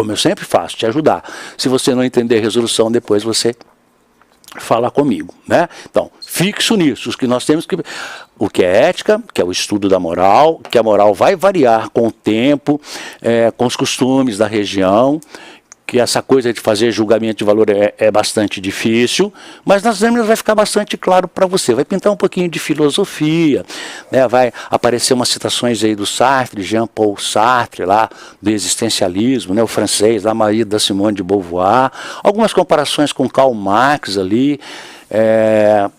como eu sempre faço, te ajudar. Se você não entender a resolução, depois você fala comigo, né? Então, fixo nisso, que nós temos que... O que é ética, que é o estudo da moral, que a moral vai variar com o tempo, com os costumes da região, que essa coisa de fazer julgamento de valor é bastante difícil, mas nas lâminas vai ficar bastante claro para você. Vai pintar um pouquinho de filosofia, né? Vai aparecer umas citações aí do Sartre, Jean-Paul Sartre, lá, do existencialismo, né? O francês, lá, Marie da Simone de Beauvoir, algumas comparações com Karl Marx ali,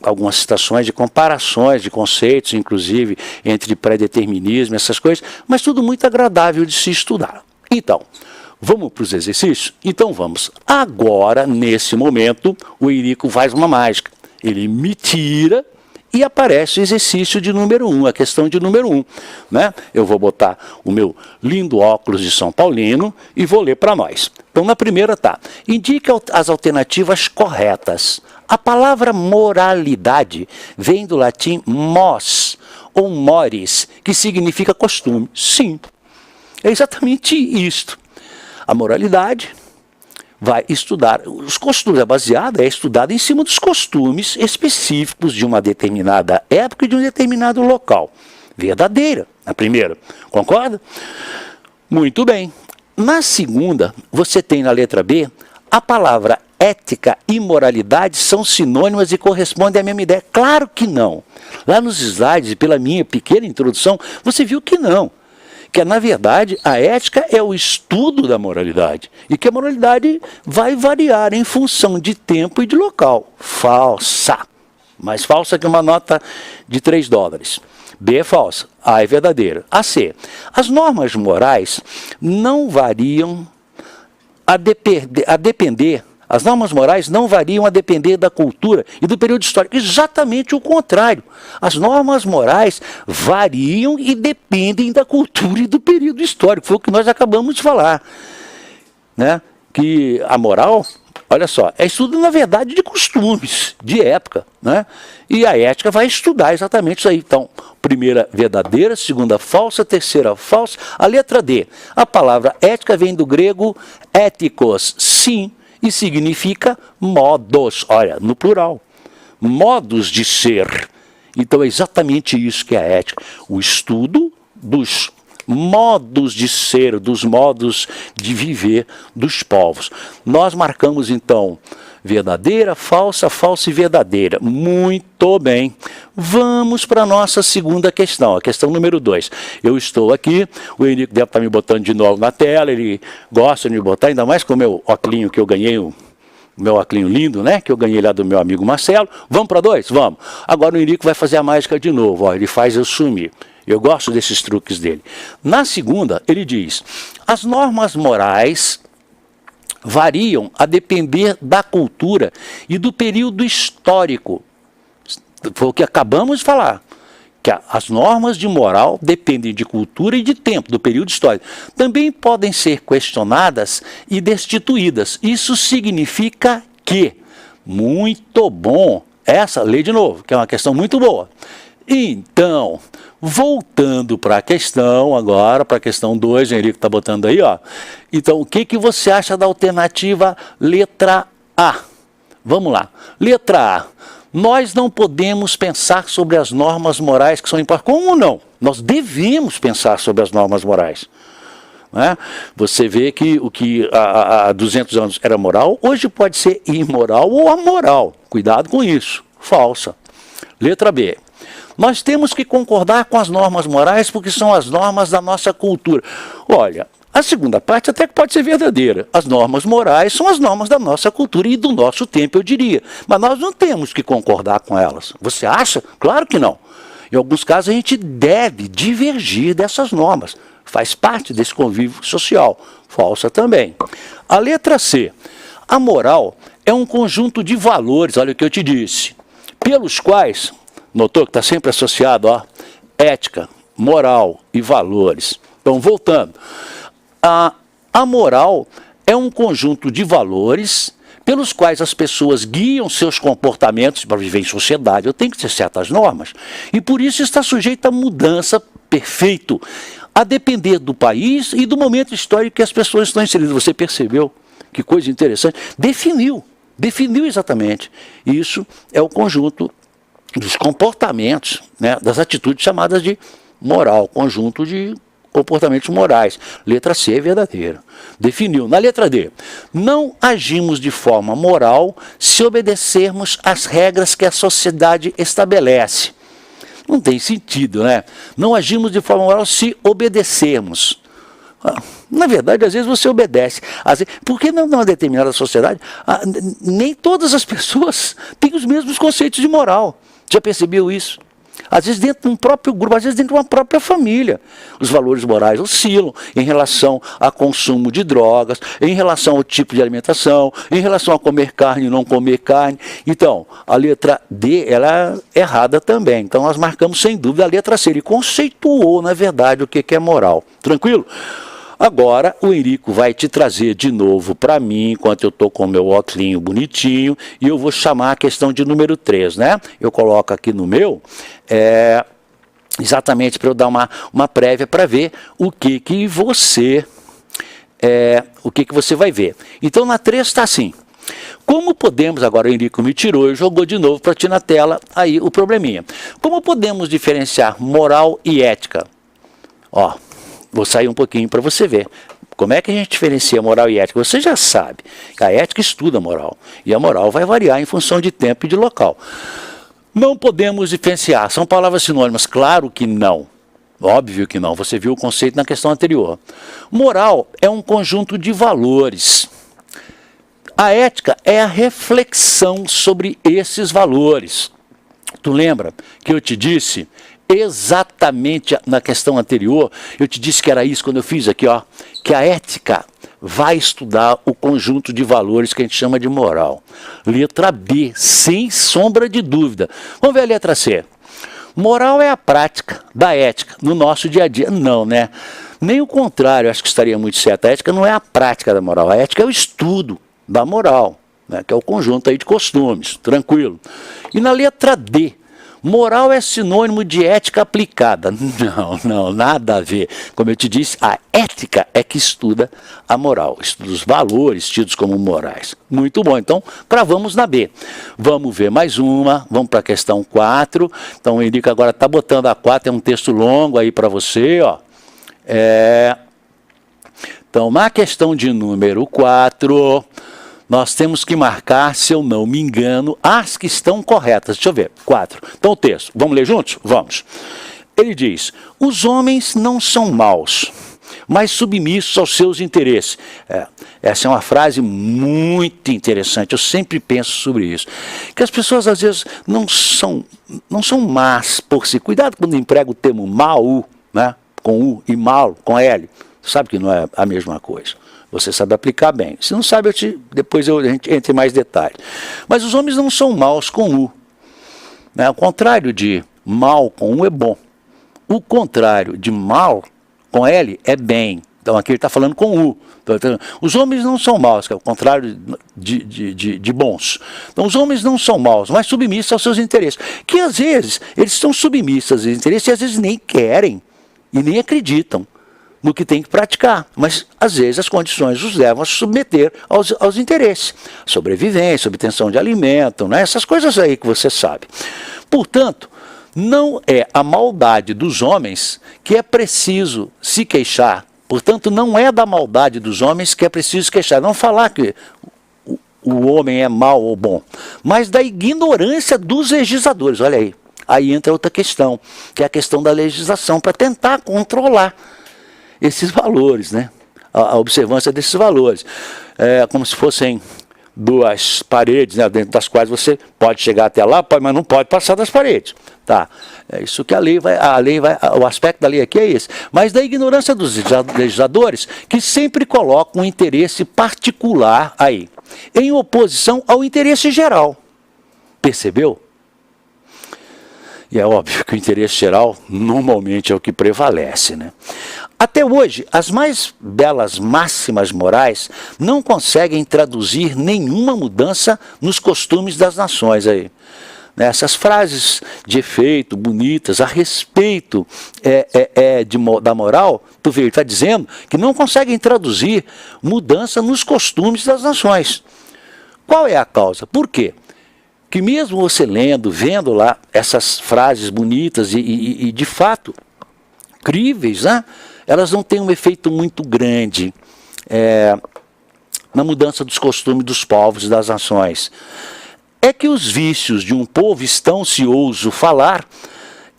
algumas citações de comparações de conceitos, inclusive, entre pré-determinismo, essas coisas, mas tudo muito agradável de se estudar. Então, vamos para os exercícios? Então vamos. Agora, nesse momento, o Eurico faz uma mágica. Ele me tira e aparece o exercício de número 1, a questão de número 1. Né? Eu vou botar o meu lindo óculos de São Paulino e vou ler para nós. Então, na primeira tá. Indique as alternativas corretas. A palavra moralidade vem do latim mos, ou mores, que significa costume. Sim, é exatamente isto. A moralidade vai estudar, os costumes, é estudada em cima dos costumes específicos de uma determinada época e de um determinado local. Verdadeira, na primeira. Concorda? Muito bem. Na segunda, você tem na letra B, a palavra ética e moralidade são sinônimas e correspondem à mesma ideia. Claro que não. Lá nos slides, pela minha pequena introdução, você viu que não. Que, na verdade, a ética é o estudo da moralidade. E que a moralidade vai variar em função de tempo e de local. Falsa. Mais falsa que uma nota de $3. B é falsa. A é verdadeira. A C. As normas morais não variam a depender... As normas morais não variam a depender da cultura e do período histórico. Exatamente o contrário. As normas morais variam e dependem da cultura e do período histórico. Foi o que nós acabamos de falar. Né? Que a moral, olha só, é estudo, na verdade, de costumes, de época. Né? E a ética vai estudar exatamente isso aí. Então, primeira verdadeira, segunda falsa, terceira falsa. A letra D. A palavra ética vem do grego éticos, sim, e significa modos, olha, no plural, modos de ser. Então é exatamente isso que é a ética, o estudo dos modos de ser, dos modos de viver dos povos. Nós marcamos então verdadeira, falsa, falsa e verdadeira. Muito bem. Vamos para a nossa segunda questão, a questão número 2. Eu estou aqui, o Henrique deve estar me botando de novo na tela, ele gosta de me botar, ainda mais com o meu óculinho que eu ganhei, o meu óculinho lindo, né, que eu ganhei lá do meu amigo Marcelo. Vamos para 2? Vamos. Agora o Henrique vai fazer a mágica de novo, ó, ele faz eu sumir. Eu gosto desses truques dele. Na segunda, ele diz, as normas morais variam a depender da cultura e do período histórico. Foi o que acabamos de falar, que as normas de moral dependem de cultura e de tempo, do período histórico. Também podem ser questionadas e destituídas. Isso significa que, muito bom, essa, lê de novo, que é uma questão muito boa. Então, voltando para a questão agora, para a questão 2, o Henrique está botando aí, ó. Então, o que você acha da alternativa letra A? Vamos lá. Letra A. Nós não podemos pensar sobre as normas morais que são importantes. Como não? Nós devemos pensar sobre as normas morais. Né? Você vê que o que há 200 anos era moral, hoje pode ser imoral ou amoral. Cuidado com isso. Falsa. Letra B. Nós temos que concordar com as normas morais porque são as normas da nossa cultura. Olha, a segunda parte até que pode ser verdadeira. As normas morais são as normas da nossa cultura e do nosso tempo, eu diria. Mas nós não temos que concordar com elas. Você acha? Claro que não. Em alguns casos a gente deve divergir dessas normas. Faz parte desse convívio social. Falsa também. A letra C. A moral é um conjunto de valores, olha o que eu te disse, pelos quais... Notou que está sempre associado a ética, moral e valores. Então, voltando. A moral é um conjunto de valores pelos quais as pessoas guiam seus comportamentos para viver em sociedade. Eu tenho que ter certas normas. E por isso está sujeita a mudança, perfeito. a depender do país e do momento histórico que as pessoas estão inseridas. Você percebeu? Que coisa interessante. Definiu exatamente. Isso é o conjunto dos comportamentos, né, das atitudes chamadas de moral, conjunto de comportamentos morais. Letra C é verdadeira. Definiu. Na letra D, não agimos de forma moral se obedecermos às regras que a sociedade estabelece. Não tem sentido, né? Não agimos de forma moral se obedecermos. Na verdade, às vezes você obedece. Porque numa determinada sociedade, nem todas as pessoas têm os mesmos conceitos de moral. Já percebeu isso? Às vezes dentro de um próprio grupo, às vezes dentro de uma própria família, os valores morais oscilam em relação ao consumo de drogas, em relação ao tipo de alimentação, em relação a comer carne e não comer carne. Então, a letra D, ela é errada também. Então, nós marcamos sem dúvida a letra C. Ele conceituou, na verdade, o que é moral. Tranquilo? Agora, o Henrico vai te trazer de novo para mim, enquanto eu estou com o meu óculos bonitinho, e eu vou chamar a questão de número 3, né? Eu coloco aqui no meu, exatamente para eu dar uma prévia para ver o que você vai ver. Então, na 3 está assim. Como podemos, agora o Henrico me tirou e jogou de novo para ti na tela, aí o probleminha. Como podemos diferenciar moral e ética? Ó. Vou sair um pouquinho para você ver. Como é que a gente diferencia moral e ética? Você já sabe. A ética estuda a moral. E a moral vai variar em função de tempo e de local. Não podemos diferenciar. São palavras sinônimas? Claro que não. Óbvio que não. Você viu o conceito na questão anterior. Moral é um conjunto de valores. A ética é a reflexão sobre esses valores. Tu lembra que eu te disse... Exatamente na questão anterior, eu te disse que era isso quando eu fiz aqui, ó, que a ética vai estudar o conjunto de valores que a gente chama de moral. Letra B, sem sombra de dúvida. Vamos ver a letra C. Moral é a prática da ética no nosso dia a dia. Não, né? Nem o contrário, acho que estaria muito certo. A ética não é a prática da moral, a ética é o estudo da moral, né, que é o conjunto aí de costumes, tranquilo. E na letra D, moral é sinônimo de ética aplicada. Não, nada a ver. Como eu te disse, a ética é que estuda a moral, estuda os valores tidos como morais. Muito bom, então cravamos na B. Vamos ver mais uma, vamos para a questão 4. Então o Henrique agora está botando a 4, é um texto longo aí para você, ó. Então na questão de número 4... nós temos que marcar, se eu não me engano, as que estão corretas. Deixa eu ver, 4. Então o texto, vamos ler juntos? Vamos. Ele diz, os homens não são maus, mas submissos aos seus interesses. Essa é uma frase muito interessante, eu sempre penso sobre isso. Que as pessoas às vezes não são más por si. Cuidado quando emprega o termo mal, né? Com U, e mal, com L. Sabe que não é a mesma coisa. Você sabe aplicar bem. Se não sabe, depois a gente entra em mais detalhes. Mas os homens não são maus com U. Né? O contrário de mal com U é bom. O contrário de mal com L é bem. Então aqui ele está falando com U. Então, os homens não são maus, que é o contrário de bons. Então os homens não são maus, mas submissos aos seus interesses. Que às vezes eles estão submissos aos seus interesses e às vezes nem querem e nem acreditam no que tem que praticar, mas às vezes as condições os levam a se submeter aos interesses, sobrevivência, obtenção de alimento, né? Essas coisas aí que você sabe. Portanto, não é a maldade dos homens que é preciso se queixar, portanto não é da maldade dos homens que é preciso queixar, não falar que o homem é mau ou bom, mas da ignorância dos legisladores, olha aí. Aí entra outra questão, que é a questão da legislação, para tentar controlar esses valores, né? A observância desses valores. É como se fossem duas paredes, né, dentro das quais você pode chegar até lá, mas não pode passar das paredes. Tá? É isso que a lei vai, o aspecto da lei aqui é esse. Mas da ignorância dos legisladores, que sempre colocam um interesse particular aí, em oposição ao interesse geral. Percebeu? E é óbvio que o interesse geral normalmente é o que prevalece, né? Até hoje, as mais belas máximas morais não conseguem traduzir nenhuma mudança nos costumes das nações aí. né, essas frases de efeito, bonitas, a respeito da moral, tu vê, ele está dizendo que não conseguem traduzir mudança nos costumes das nações. Qual é a causa? Por quê? Que mesmo você lendo, vendo lá essas frases bonitas e de fato críveis, né, elas não têm um efeito muito grande na mudança dos costumes dos povos e das nações. É que os vícios de um povo estão, se ouso falar,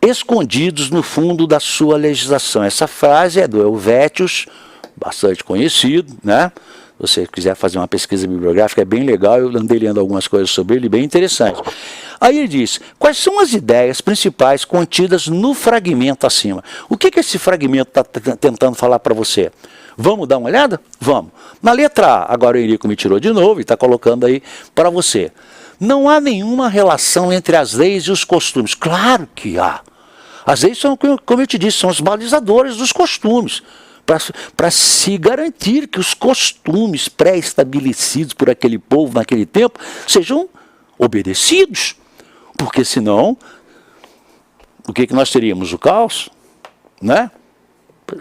escondidos no fundo da sua legislação. Essa frase é do Helvétius, bastante conhecido, né? Se você quiser fazer uma pesquisa bibliográfica, é bem legal, eu andei lendo algumas coisas sobre ele, bem interessante. Aí ele diz, quais são as ideias principais contidas no fragmento acima? O que esse fragmento está tentando falar para você? Vamos dar uma olhada? Vamos. Na letra A, agora o Henrico me tirou de novo e está colocando aí para você. Não há nenhuma relação entre as leis e os costumes. Claro que há. As leis são, como eu te disse, são os balizadores dos costumes, para se garantir que os costumes pré-estabelecidos por aquele povo naquele tempo sejam obedecidos. Porque senão, o que nós teríamos? O caos, né?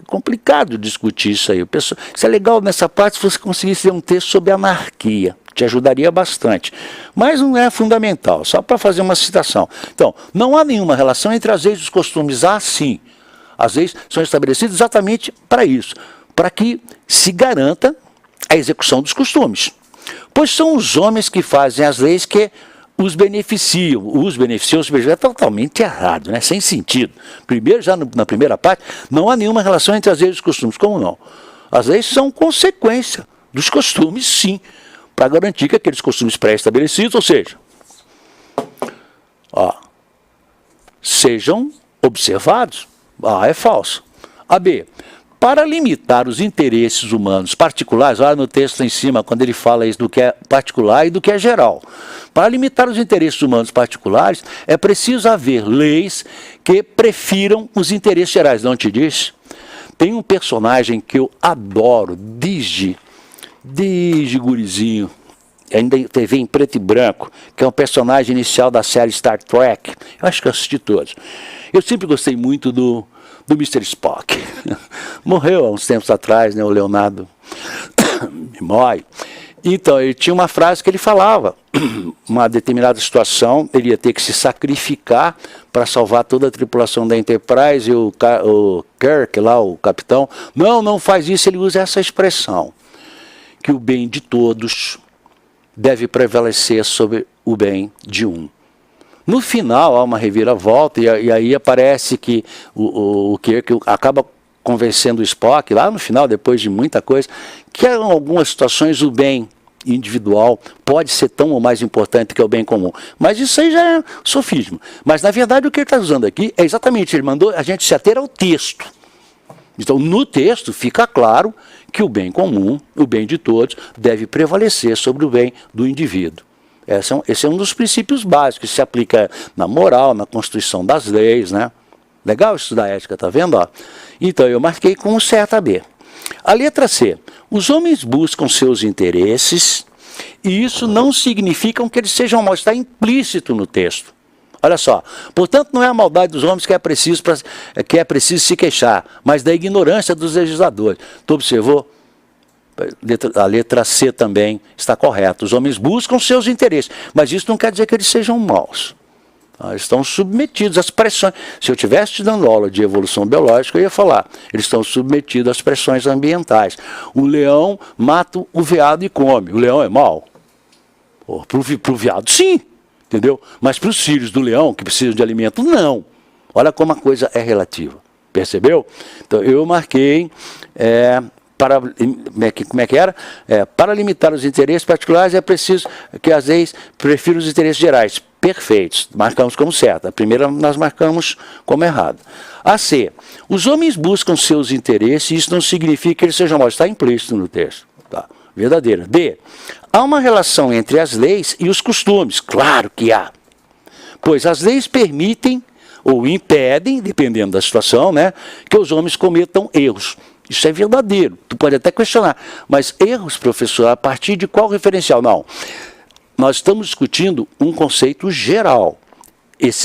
Complicado discutir isso aí. Isso é legal nessa parte se você conseguisse ler um texto sobre anarquia. Te ajudaria bastante. Mas não é fundamental, só para fazer uma citação. Então, não há nenhuma relação entre as leis e os costumes. Há sim. As leis são estabelecidas exatamente para isso, para que se garanta a execução dos costumes. Pois são os homens que fazem as leis que os beneficiam. É totalmente errado, né? Sem sentido. Primeiro, já na primeira parte, não há nenhuma relação entre as leis e os costumes. Como não? As leis são consequência dos costumes, sim, para garantir que aqueles costumes pré-estabelecidos, ou seja, sejam observados. A é falso. A B, para limitar os interesses humanos particulares, olha no texto lá em cima, quando ele fala isso do que é particular e do que é geral. Para limitar os interesses humanos particulares, é preciso haver leis que prefiram os interesses gerais. Não te disse? Tem um personagem que eu adoro, desde gurizinho, ainda em TV em preto e branco, que é um personagem inicial da série Star Trek. Eu acho que eu assisti todos. Eu sempre gostei muito do Mr. Spock. Morreu há uns tempos atrás, né, o Leonardo Nimoy. Então, ele tinha uma frase que ele falava, uma determinada situação, ele ia ter que se sacrificar para salvar toda a tripulação da Enterprise, e o Kirk, lá, o capitão, não faz isso, ele usa essa expressão, que o bem de todos deve prevalecer sobre o bem de um. No final, há uma reviravolta, e aí aparece que o Kirk acaba convencendo o Spock, lá no final, depois de muita coisa, que em algumas situações o bem individual pode ser tão ou mais importante que o bem comum. Mas isso aí já é sofismo. Mas, na verdade, o que ele está usando aqui é exatamente, ele mandou a gente se ater ao texto. Então, no texto, fica claro que o bem comum, o bem de todos, deve prevalecer sobre o bem do indivíduo. Esse é um dos princípios básicos que se aplica na moral, na constituição das leis, né? Legal estudar ética, tá vendo? Ó? Então, eu marquei com um certo a B. A letra C. Os homens buscam seus interesses e isso não significa que eles sejam maus. Está implícito no texto. Olha só. Portanto, não é a maldade dos homens que é preciso se queixar, mas da ignorância dos legisladores. Tu observou? A letra C também está correta. Os homens buscam seus interesses, mas isso não quer dizer que eles sejam maus. Eles estão submetidos às pressões. Se eu estivesse te dando aula de evolução biológica, eu ia falar, eles estão submetidos às pressões ambientais. O leão mata o veado e come. O leão é mau? Para o veado, sim, entendeu? Mas para os filhos do leão, que precisam de alimento, não. Olha como a coisa é relativa. Percebeu? Então, eu marquei... como é que era? Para limitar os interesses particulares é preciso que as leis prefiram os interesses gerais. Perfeitos. Marcamos como certo. A primeira nós marcamos como errado. A C. Os homens buscam seus interesses e isso não significa que eles sejam maus. Está implícito no texto. Tá. Verdadeira. D. Há uma relação entre as leis e os costumes. Claro que há. Pois as leis permitem ou impedem, dependendo da situação, né, que os homens cometam erros. Isso é verdadeiro. Tu pode até questionar. Mas erros, professor, a partir de qual referencial? Não. Nós estamos discutindo um conceito geral.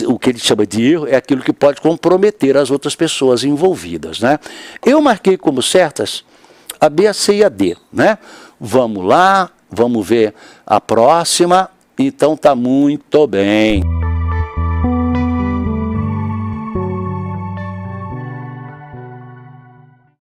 o que ele chama de erro é aquilo que pode comprometer as outras pessoas envolvidas, né? Eu marquei como certas a B, a C e a D, né? Vamos lá, vamos ver a próxima. Então tá muito bem.